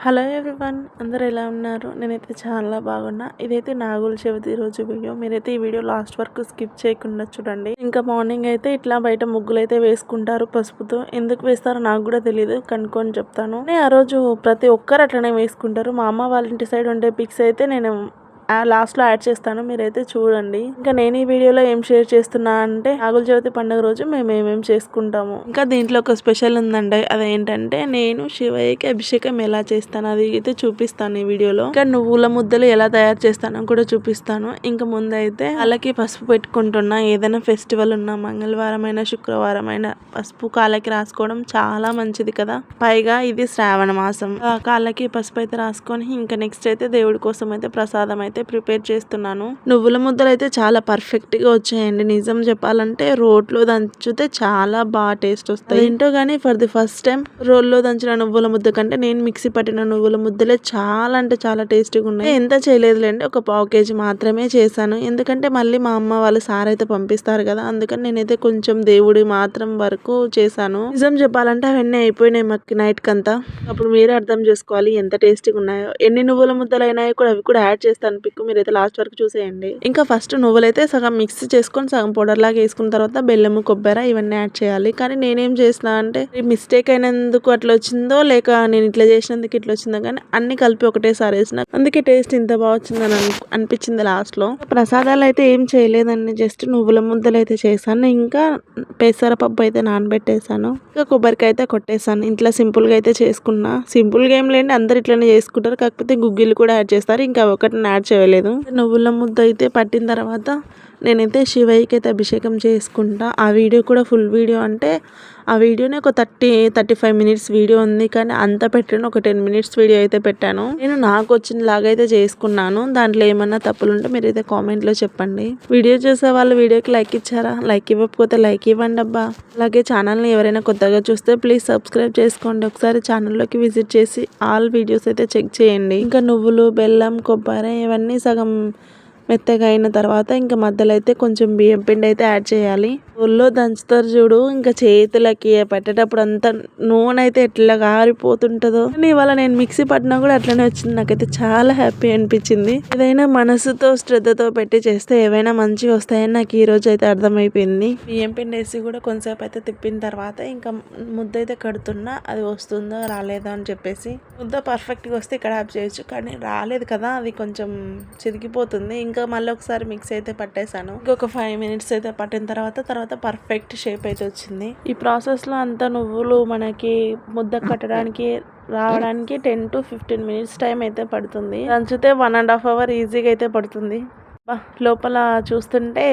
Hello everyone, అందరూ ఎలా ఉన్నారు? నేనైతే చాలా బాగున్నా. ఇదైతే నాగుల చవితి రోజు వీడియో. మీరైతే ఈ వీడియో లాస్ట్ వరకు స్కిప్ చేయకుండా చూడండి. ఇంకా మార్నింగ్ అయితే ఇట్లా బయట ముగ్గులు అయితే వేసుకుంటారు పసుపుతో. ఎందుకు వేస్తారో నాకు కూడా తెలియదు, కనుక్కొని చెప్తాను. ఆ రోజు ప్రతి ఒక్కరు అట్లనే వేసుకుంటారు. మా అమ్మ వాళ్ళ ఇంటి సైడ్ ఉండే పిక్స్ అయితే నేను లాస్ట్లో యాడ్ చేస్తాను, మీరైతే చూడండి. ఇంకా నేను ఈ వీడియోలో ఏం షేర్ చేస్తున్నా అంటే నాగుల చవితి పండుగ రోజు మేము ఏమేమి చేసుకుంటాము. ఇంకా దీంట్లో ఒక స్పెషల్ ఉందండి, అదేంటంటే నేను శివయ్యకి అభిషేకం ఎలా చేస్తాను అది అయితే చూపిస్తాను ఈ వీడియోలో. ఇంకా నువ్వుల ముద్దలు ఎలా తయారు చేస్తానో కూడా చూపిస్తాను. ఇంకా ముందైతే కాళ్ళకి పసుపు పెట్టుకుంటున్నా. ఏదైనా ఫెస్టివల్ ఉన్నా మంగళవారం అయినా శుక్రవారం అయినా పసుపు కాళ్ళకి రాసుకోవడం చాలా మంచిది కదా. పైగా ఇది శ్రావణ మాసం. కాళ్ళకి పసుపు అయితే రాసుకొని ఇంకా నెక్స్ట్ అయితే దేవుడి కోసం అయితే ప్రసాదం అయితే ప్రిపేర్ చేస్తున్నాను. నువ్వుల ముద్దలు అయితే చాలా పర్ఫెక్ట్ గా వచ్చాయండి. నిజం చెప్పాలంటే రోట్లో దంచితే చాలా బాగా టేస్ట్ వస్తాయి. ఏంటో గానీ ఫర్ ది ఫస్ట్ టైం రోల్లో దంచిన నువ్వుల ముద్ద కంటే నేను మిక్సీ పట్టిన నువ్వుల ముద్దలే చాలా అంటే చాలా టేస్టీగా ఉన్నాయి. ఎంత చేయలేదులేండి, ఒక పావు కేజీ మాత్రమే చేశాను. ఎందుకంటే మళ్ళీ మా అమ్మ వాళ్ళు సార్ అయితే పంపిస్తారు కదా, అందుకని నేనైతే కొంచెం దేవుడి మాత్రం వరకు చేశాను. నిజం చెప్పాలంటే అవన్నీ అయిపోయినాయి మాకు నైట్ కంతా. అప్పుడు మీరే అర్థం చేసుకోవాలి ఎంత టేస్టీగా ఉన్నాయో. ఎన్ని నువ్వుల ముద్దలు అయినాయో కూడా అవి కూడా యాడ్ చేస్తాను పిక్, మీరైతే లాస్ట్ వరకు చూసేయండి. ఇంకా ఫస్ట్ నువ్వులైతే సగం మిక్స్ చేసుకొని సగం పౌడర్ లాగా వేసుకున్న తర్వాత బెల్లము కొబ్బరి ఇవన్నీ యాడ్ చేయాలి. కానీ నేనేం చేసిన అంటే మిస్టేక్ అయినందుకు అట్లా వచ్చిందో లేక నేను ఇట్లా చేసినందుకు ఇట్లా వచ్చిందో కానీ అన్ని కలిపి ఒకటేసారి వేసిన, అందుకే టేస్ట్ ఇంత బాగా వచ్చిందని అనిపించింది లాస్ట్ లో. ప్రసాదాలు అయితే ఏం చేయలేదండి, జస్ట్ నువ్వుల ముద్దలు అయితే చేశాను. ఇంకా పెసరపప్పు అయితే నానబెట్టేసాను. ఇంకా కొబ్బరికాయ అయితే కొట్టేసాను. ఇంట్లో సింపుల్ గా అయితే చేసుకున్నా. సింపుల్ గా ఏం లేండి, అందరు ఇట్లనే చేసుకుంటారు, కాకపోతే గుగ్గిలు కూడా యాడ్ చేస్తారు. ఇంకా ఒకటిని యాడ్ చేయలేదు. నువ్వుల ముద్ద అయితే పట్టిన తర్వాత నేనైతే శివయ్యకి అయితే అభిషేకం చేసుకుంటా. ఆ వీడియో కూడా ఫుల్ వీడియో అంటే ఆ వీడియోనే ఒక 35 మినిట్స్ వీడియో ఉంది, కానీ అంత పెట్టాను, ఒక 10 మినిట్స్ వీడియో అయితే పెట్టాను. నేను నాకు వచ్చిన లాగా అయితే చేసుకున్నాను. దాంట్లో ఏమన్నా తప్పులు ఉంటే మీరైతే కామెంట్లో చెప్పండి. వీడియో చూసే వాళ్ళు వీడియోకి లైక్ ఇచ్చారా? లైక్ ఇవ్వకపోతే లైక్ ఇవ్వండి అబ్బా. అలాగే ఛానల్ని ఎవరైనా కొత్తగా చూస్తే ప్లీజ్ సబ్స్క్రైబ్ చేసుకోండి. ఒకసారి ఛానల్లోకి విజిట్ చేసి ఆల్ వీడియోస్ అయితే చెక్ చేయండి. ఇంకా నువ్వులు, బెల్లం, కొబ్బరి ఇవన్నీ సగం మెత్తగా అయిన తర్వాత ఇంకా మధ్యలో అయితే కొంచెం బియ్యం పిండి అయితే యాడ్ చేయాలి. ఒళ్ళో దంచుతారు చూడు, ఇంకా చేతులకి పెట్టేటప్పుడు అంతా నూనె అయితే ఎట్లా గారిపోతుంటుందో. కానీ ఇవాళ నేను మిక్సీ పట్టినా కూడా అట్లనే వచ్చింది. నాకైతే చాలా హ్యాపీ అనిపించింది. ఏదైనా మనసుతో శ్రద్ధతో పెట్టి చేస్తే ఏవైనా మంచిగా వస్తాయని నాకు ఈ రోజు అయితే అర్థమైపోయింది. బియ్యం పిండి వేసి కూడా కొంచెంసేపు అయితే తిప్పిన తర్వాత ఇంకా ముద్ద అయితే కడుతున్నా, అది వస్తుందో రాలేదో అని చెప్పేసి. ముద్ద పర్ఫెక్ట్గా వస్తే ఇక్కడ యాప్ చేయొచ్చు, కానీ రాలేదు కదా, అది కొంచెం చిరిగిపోతుంది. ఇంకా మళ్ళీ ఒకసారి మిక్స్ అయితే పట్టేశాను. ఇంకొక 5 మినిట్స్ అయితే పట్టిన తర్వాత పర్ఫెక్ట్ షేప్ అయితే వచ్చింది. ఈ ప్రాసెస్ లో అంతా నువ్వులు మనకి ముద్ద కట్టడానికి రావడానికి 10 to 15 మినిట్స్ టైం అయితే పడుతుంది. దంచితే 1.5 hours ఈజీగా అయితే పడుతుంది. లోపల చూస్తుంటే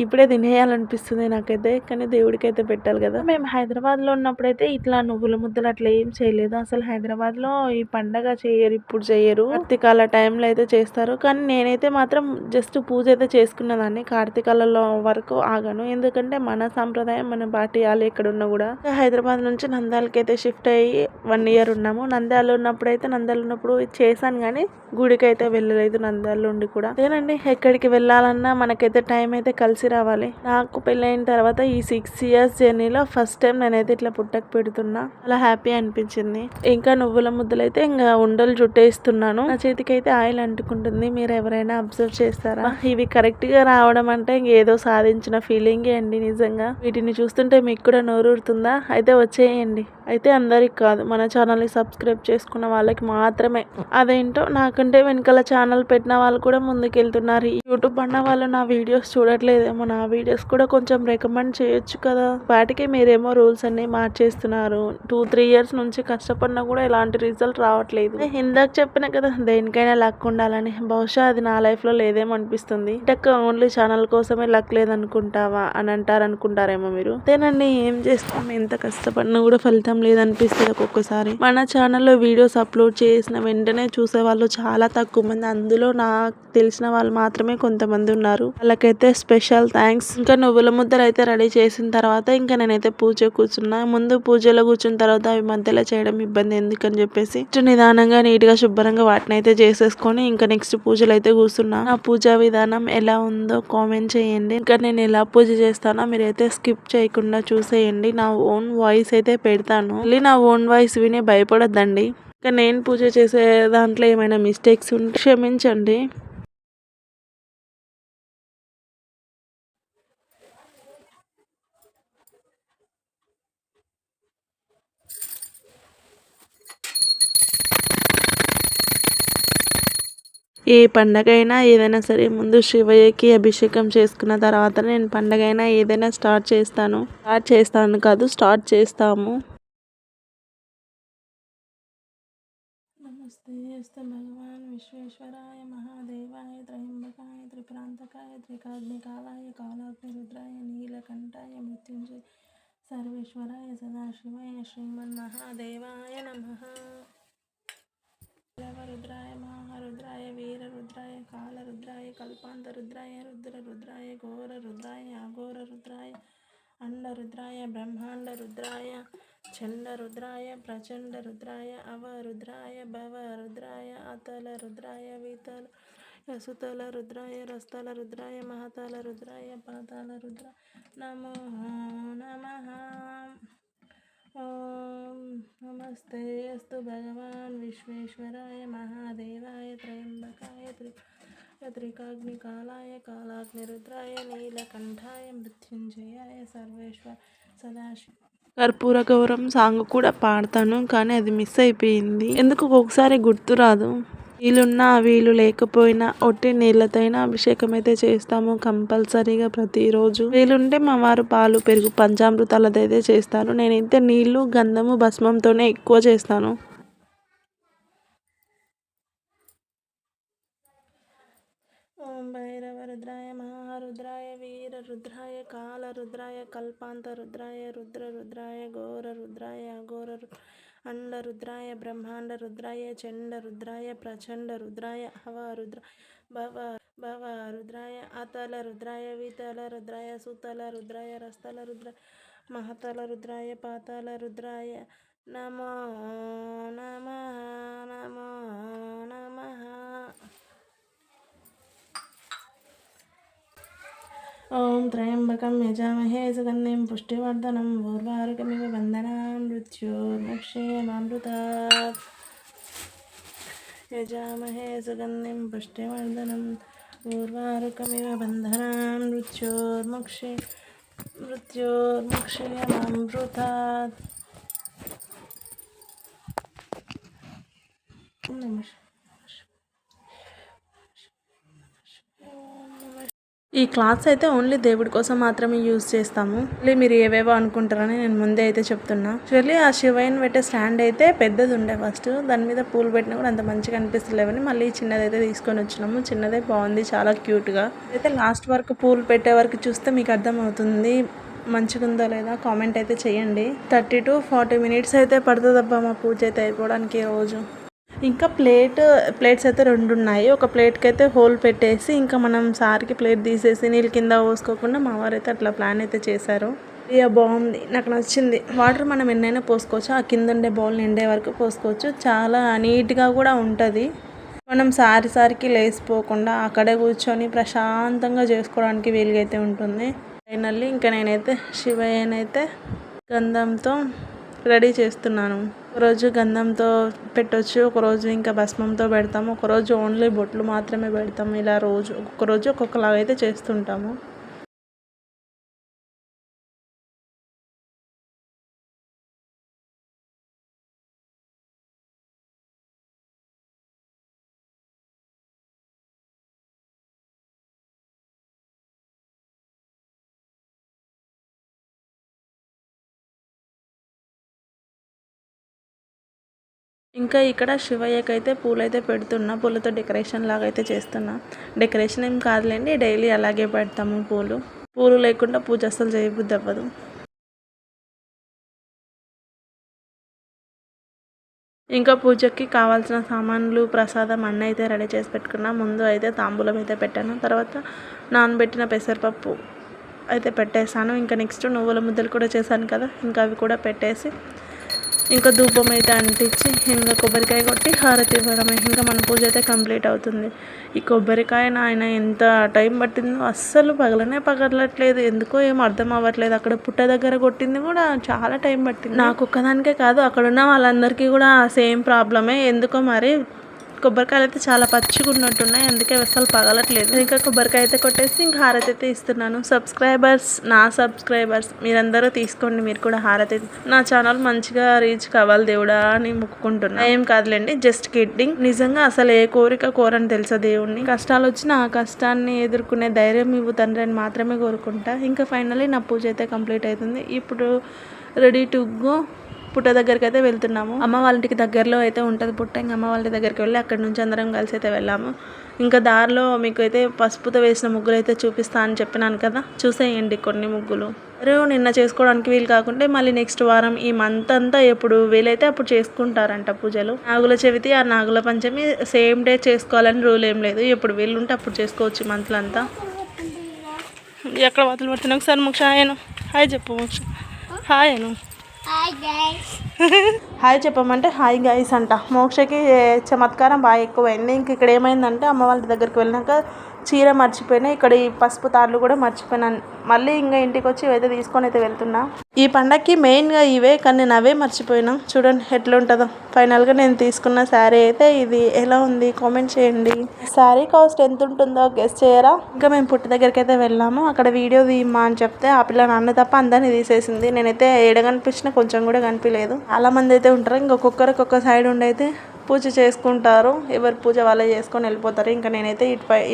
ఇప్పుడే తినేయాలనిపిస్తుంది నాకైతే, కానీ దేవుడికి అయితే పెట్టాలి కదా. మేము హైదరాబాద్ లో ఉన్నప్పుడైతే ఇట్లా నువ్వుల ముద్దలు అట్లా ఏం చేయలేదు. అసలు హైదరాబాద్ లో ఈ పండగ చేయరు, ఇప్పుడు చేయరు. కార్తీకాల టైంలో అయితే చేస్తారు, కానీ నేనైతే మాత్రం జస్ట్ పూజ అయితే చేసుకున్నదాన్ని. కార్తీకాలలో వరకు ఆగను, ఎందుకంటే మన సాంప్రదాయం మనం పాటియాలి ఎక్కడున్నా కూడా. హైదరాబాద్ నుంచి నంద్యాలకి అయితే షిఫ్ట్ అయ్యి 1 year ఉన్నాము. నంద్యాలలో ఉన్నప్పుడు చేశాను, కానీ గుడికి అయితే వెళ్ళలేదు నంద్యాలలో ఉండి కూడా. అదేనండి, ఎక్కడికి వెళ్ళాలన్నా మనకైతే టైం అయితే కలిసి రావాలి. నాకు పెళ్ళైన తర్వాత ఈ 6 years జర్నీలో ఫస్ట్ టైం నేనైతే ఇట్లా పుట్టకు పెడుతున్నా, అలా హ్యాపీ అనిపించింది. ఇంకా నువ్వుల ముద్దలు అయితే ఇంకా ఉండలు చుట్టేస్తున్నాను. నా చేతికి అయితే ఆయిల్ అంటుకుంటుంది, మీరు ఎవరైనా అబ్జర్వ్ చేస్తారా? ఇవి కరెక్ట్ గా రావడం అంటే ఏదో సాధించిన ఫీలింగే అండి నిజంగా. వీటిని చూస్తుంటే మీకు కూడా నోరూరుతుందా? అయితే వచ్చేయండి. అయితే అందరికి కాదు, మన ఛానల్ని సబ్స్క్రైబ్ చేసుకున్న వాళ్ళకి మాత్రమే. అదేంటో నాకంటే వెనకాల ఛానల్ పెట్టిన వాళ్ళు కూడా ముందుకెళ్తున్నారు. యూట్యూబ్ అన్న వాళ్ళు నా వీడియోస్ చూడట్లేదేమో, నా వీడియోస్ కూడా కొంచెం రికమెండ్ చేయొచ్చు కదా. వాటికి మీరేమో రూల్స్ అన్ని మార్చేస్తున్నారు. 2-3 years నుంచి కష్టపడినా కూడా ఎలాంటి రిజల్ట్ రావట్లేదు. ఇందాక చెప్పిన కదా, దేనికైనా లక్ ఉండాలని. బహుశా అది నా లైఫ్ లో లేదేమో అనిపిస్తుంది. ఓన్లీ ఛానల్ కోసమే లక్ లేదనుకుంటావా అని అనుకుంటారేమో మీరు. అంతేనండి, ఏం చేస్తాం, ఎంత కష్టపడినా కూడా ఫలితం లేదనిపిస్తుంది ఒక్కొక్కసారి. మన ఛానల్లో వీడియోస్ అప్లోడ్ చేసిన వెంటనే చూసే వాళ్ళు చాలా తక్కువ మంది, అందులో నాకు తెలిసిన వాళ్ళు మాత్రమే కొంతమంది ఉన్నారు. వాళ్ళకైతే స్పెషల్ థ్యాంక్స్. ఇంకా నువ్వుల ముద్దలు అయితే రెడీ చేసిన తర్వాత ఇంకా నేనైతే పూజ కూర్చున్నా. ముందు పూజలో కూర్చున్న తర్వాత అవి మధ్యలో చేయడం ఇబ్బంది ఎందుకని చెప్పేసి నిదానంగా నీట్ గా శుభ్రంగా వాటిని అయితే చేసేసుకొని ఇంకా నెక్స్ట్ పూజలు అయితే కూర్చున్నా. నా పూజా విధానం ఎలా ఉందో కామెంట్ చేయండి. ఇంకా నేను ఎలా పూజ చేస్తానో మీరైతే స్కిప్ చేయకుండా చూసేయండి. నా ఓన్ వాయిస్ అయితే పెడతాను, మళ్ళీ నా ఓన్ వాయిస్ విని భయపడొద్దండి. ఇంకా నేను పూజ చేసే దాంట్లో ఏమైనా మిస్టేక్స్ ఉంటే క్షమించండి. ఏ పండగైనా ఏదైనా సరే ముందు శివయ్యకి అభిషేకం చేసుకున్న తర్వాత నేను పండగైనా ఏదైనా స్టార్ట్ చేస్తాము. నమస్తే అస్తు భగవాన్ విశ్వేశ్వరాయ మహాదేవాయ త్రయంబకాయ త్రిపురాంతకాయ త్రికాగ్నికాలాయ కాలాగ్ని రుద్రాయ నీలకంఠాయ మృత్యుంజయ సర్వేశ్వరాయ సదాశివాయ శ్రీమన్మహాదేవాయ నమః. రుద్రాయ మహారుద్రాయ వీరరుద్రాయ కాలరుద్రాయ కల్పాంతరుద్రాయ రుద్రరుద్రాయ ఘోరరుద్రాయ అఘోరరుద్రాయ అండరుద్రాయ బ్రహ్మాండరుద్రాయ చండరుద్రాయ ప్రచండరుద్రాయ అవరుద్రాయ భవరుద్రాయ అతలరుద్రాయ వితల సుతల రుద్రాయ రస్తల రుద్రాయ మహతల రుద్రాయ పాతాల రుద్రాయ నమో నమః. ఓం నమస్తే అస్తు భగవాన్ విశ్వేశ్వరాయ మహాదేవాయ త్రయంబకాయ త్రికాగ్నికాలాయ కాలాగ్ని రుద్రాయ నీలకంఠాయ మృత్యుంజయాయ సర్వేశ్వర సదాశివ. కర్పూర గౌరం సాంగ్ కూడా పాడతాను, కానీ అది మిస్ అయిపోయింది. ఎందుకు ఒక్కొక్కసారి గుర్తురాదు. వీలున్నా వీలు లేకపోయినా ఒట్టి నీళ్ళతోనే అభిషేకం అయితే చేస్తాము కంపల్సరీగా ప్రతిరోజు. వీలుంటే మా వారు పాలు పెరుగు పంచామృతాలదైతే చేస్తారు. నేనైతే నీళ్ళు గంధము భస్మంతోనే ఎక్కువ చేస్తాను. ఓం భైరవరుద్రాయ మహారుద్రాయ వీరరుద్రాయ కాలరుద్రాయ కల్పాంతరుద్రాయ రుద్రరుద్రాయ ఘోరరుద్రాయ అఘోర అండరుద్రాయ బ్రహ్మాండరుద్రాయ చండరుద్రాయ ప్రచండరుద్రాయ భవరుద్రాయ అతల రుద్రాయ వితల రుద్రాయ సుతల రుద్రాయ రస్తల రుద్రాయ మహతల రుద్రాయ పాతాల రుద్రాయ నమో నమః నమో నమః. ఓం త్రయంబకం యజామహే సుగంధిం పుష్టివర్ధనం ఊర్వారుకమివ బంధనాన్ మృత్యోర్ముక్షేమామృతాత్. యజామహే సుగంధిం పుష్టివర్ధనం ఊర్వారుకమివ బంధనాన్ మృత్యోర్ముక్షేమామృతాత్. ఈ క్లాత్స్ అయితే ఓన్లీ దేవుడి కోసం మాత్రమే యూజ్ చేస్తాము. మళ్ళీ మీరు ఏవేవో అనుకుంటారని నేను ముందే అయితే చెప్తున్నా. యాక్చువల్లీ ఆ శివయ్యని పెట్టే స్టాండ్ అయితే పెద్దది ఉండే ఫస్ట్, దాని మీద పూలు పెట్టినా కూడా అంత మంచిగా అనిపిస్తలేవని మళ్ళీ చిన్నది అయితే తీసుకొని వచ్చినాము. చిన్నదే బాగుంది, చాలా క్యూట్గా. అయితే లాస్ట్ వరకు పూలు పెట్టే వరకు చూస్తే మీకు అర్థమవుతుంది మంచిగా ఉందో లేదా. కామెంట్ అయితే చేయండి. 30 to 40 minutes అయితే పడుతుందబ్బా మా పూజ అయితే అయిపోవడానికి రోజు. ఇంకా ప్లేట్స్ అయితే 2 ఉన్నాయి. ఒక ప్లేట్కి అయితే హోల్ పెట్టేసి ఇంకా మనం సారికి ప్లేట్ తీసేసి నీళ్ళు కింద పోసుకోకుండా మా వారు అయితే అట్లా ప్లాన్ అయితే చేశారు. ఇక బాగుంది, నాకు నచ్చింది. వాటర్ మనం ఎన్నైనా పోసుకోవచ్చు, ఆ కింద ఉండే బౌల్ నిండే వరకు పోసుకోవచ్చు. చాలా నీట్గా కూడా ఉంటుంది. మనం సారికి లేసిపోకుండా అక్కడే కూర్చొని ప్రశాంతంగా చేసుకోవడానికి వీలుగా అయితే ఉంటుంది. ఫైనల్లీ ఇంకా నేనైతే శివయ్యనైతే గంధంతో రెడీ చేస్తున్నాను. ఒకరోజు గంధంతో పెట్టవచ్చు, ఒకరోజు ఇంకా భస్మంతో పెడతాము, ఒకరోజు ఓన్లీ బొట్లు మాత్రమే పెడతాము. ఇలా ఒక్కొక్కరోజు ఒక్కొక్కలాగా అయితే చేస్తుంటాము. ఇంకా ఇక్కడ శివయ్యకి అయితే పూలైతే పెడుతున్నా, పూలతో డెకరేషన్ లాగా అయితే చేస్తున్నా. డెకరేషన్ ఏం కాదులేండి, డైలీ అలాగే పెడతాము పూలు లేకుండా పూజ అసలు చేయబుద్ధి అవ్వదు. ఇంకా పూజకి కావాల్సిన సామాన్లు ప్రసాదం అన్నీ అయితే రెడీ చేసి పెట్టుకున్నా. ముందు అయితే తాంబూలం అయితే పెట్టాను, తర్వాత నానబెట్టిన పెసరపప్పు అయితే పెట్టేశాను. ఇంకా నెక్స్ట్ నువ్వుల ముద్దలు కూడా చేశాను కదా, ఇంకా అవి కూడా పెట్టేసి ఇంకా ధూపం అయితే అంటించి ఇంకా కొబ్బరికాయ కొట్టి హారతి ఇవ్వడమే. ఇంకా మన పూజ అయితే కంప్లీట్ అవుతుంది. ఈ కొబ్బరికాయ నాయన ఎంత టైం పట్టిందో అస్సలు పగలట్లేదు. ఎందుకో ఏం అర్థం అవ్వట్లేదు. అక్కడ పుట్ట దగ్గర కొట్టింది కూడా చాలా టైం పట్టింది. నాకు ఒక్కదానికే కాదు, అక్కడ ఉన్న వాళ్ళందరికీ కూడా సేమ్ ప్రాబ్లమే. ఎందుకో మరి కొబ్బరికాయలు అయితే చాలా పచ్చిగా ఉన్నట్టున్నాయి, అందుకే అసలు పగలట్లేదు. ఇంకా కొబ్బరికాయ అయితే కొట్టేసి ఇంకా హారతి అయితే ఇస్తున్నాను. నా సబ్స్క్రైబర్స్ మీరందరూ తీసుకోండి, మీరు కూడా హారతి. నా ఛానల్ మంచిగా రీచ్ కావాలి దేవుడా అని మొక్కుకుంటున్నా. ఏం కాదులేండి, జస్ట్ కిడ్డింగ్. నిజంగా అసలు ఏ కోరిక కోరని తెలుసా దేవుణ్ణి. కష్టాలు వచ్చినా ఆ కష్టాన్ని ఎదుర్కొనే ధైర్యం ఇవ్వు తండ్రి అని మాత్రమే కోరుకుంటా. ఇంకా ఫైనల్లీ నా పూజ అయితే కంప్లీట్ అవుతుంది. ఇప్పుడు రెడీ టు గో పుట్ట దగ్గరికి అయితే వెళ్తున్నాము. అమ్మ వాళ్ళ ఇంటికి దగ్గరలో అయితే ఉంటుంది పుట్ట. ఇంకా అమ్మ వాళ్ళ దగ్గరికి వెళ్ళి అక్కడ నుంచి అందరం కలిసి అయితే వెళ్ళాము. ఇంకా దారిలో మీకు అయితే పసుపుతో వేసిన ముగ్గులు అయితే చూపిస్తా అని చెప్పినాను కదా, చూసేయండి కొన్ని ముగ్గులు. నిన్న చేసుకోవడానికి వీలు కాకుంటే మళ్ళీ నెక్స్ట్ వారం ఈ మంత్ అంతా ఎప్పుడు వీలైతే అప్పుడు చేసుకుంటారంట పూజలు. నాగుల చవితి ఆ నాగుల పంచమి సేమ్ డే చేసుకోవాలని రూల్ ఏం లేదు, ఎప్పుడు వీలుంటే అప్పుడు చేసుకోవచ్చు ఈ మంత్లో అంతా. ఎక్కడ వాతలు పడుతున్నావు ఒకసారి మోక్ష హాయను హాయ్ చెప్పు. మోక్ష హాయను హాయ్ చెప్పమంటే హాయ్ గైస్ అంట. మోక్షకి చమత్కారం బాగా ఎక్కువైంది. ఇంక ఇక్కడ ఏమైందంటే అమ్మ వాళ్ళ దగ్గరికి వెళ్ళినాక చీర మర్చిపోయినా, ఇక్కడ ఈ పసుపు తాళ్ళు కూడా మర్చిపోయినాను. మళ్ళీ ఇంకా ఇంటికి వచ్చి ఇవైతే తీసుకొని అయితే వెళ్తున్నా. ఈ పండగకి మెయిన్గా ఇవే, కానీ నేను అవే మర్చిపోయినా. చూడండి ఎట్లా ఉంటుందో. ఫైనల్గా నేను తీసుకున్న శారీ అయితే ఇది. ఎలా ఉంది కామెంట్ చేయండి. శారీ కాస్ట్ ఎంత ఉంటుందో గెస్ చేయరా. ఇంకా మేము పుట్టి దగ్గరికి అయితే వెళ్ళాము. అక్కడ వీడియో తీయమ్మా అని చెప్తే ఆ పిల్ల నన్ను తప్ప అందరినీ తీసేసింది. నేనైతే ఏడ కనిపించినా కొంచెం కూడా కనిపించలేదు. చాలా మంది అయితే ఉంటారు. ఇంకొకరికి ఒక్క సైడ్ ఉండి అయితే పూజ చేసుకుంటారు. ఎవరి పూజ వాళ్ళే చేసుకొని వెళ్ళిపోతారు. ఇంకా నేనైతే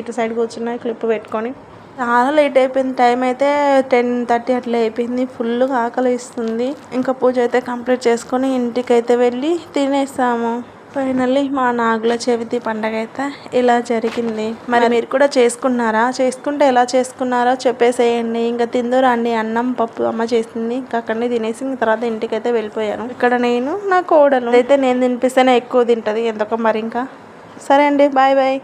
ఇటు సైడ్ కూర్చున్నా క్లిప్ పెట్టుకొని. చాలా లేట్ అయిపోయింది. టైం అయితే 10:30 అట్లా అయిపోయింది. ఫుల్గా ఆకలి ఇస్తుంది. ఇంకా పూజ అయితే కంప్లీట్ చేసుకొని ఇంటికి అయితే వెళ్ళి తినేసాము. ఫైనల్లీ మా నాగుల చవితి పండగ అయితే ఇలా జరిగింది. మరి మీరు కూడా చేసుకున్నారా? చేసుకుంటే ఎలా చేసుకున్నారో చెప్పేసేయండి. ఇంకా తిందురండి, అన్నం పప్పు అమ్మ చేసింది. ఇంకా అక్కడనే తినేసి తర్వాత ఇంటికి అయితే వెళ్ళిపోయాను. ఇక్కడ నేను నా కోడలు అయితే నేను తినిపిస్తేనే ఎక్కువ తింటది ఎందుకో మరి. ఇంకా సరే అండి, బాయ్ బాయ్.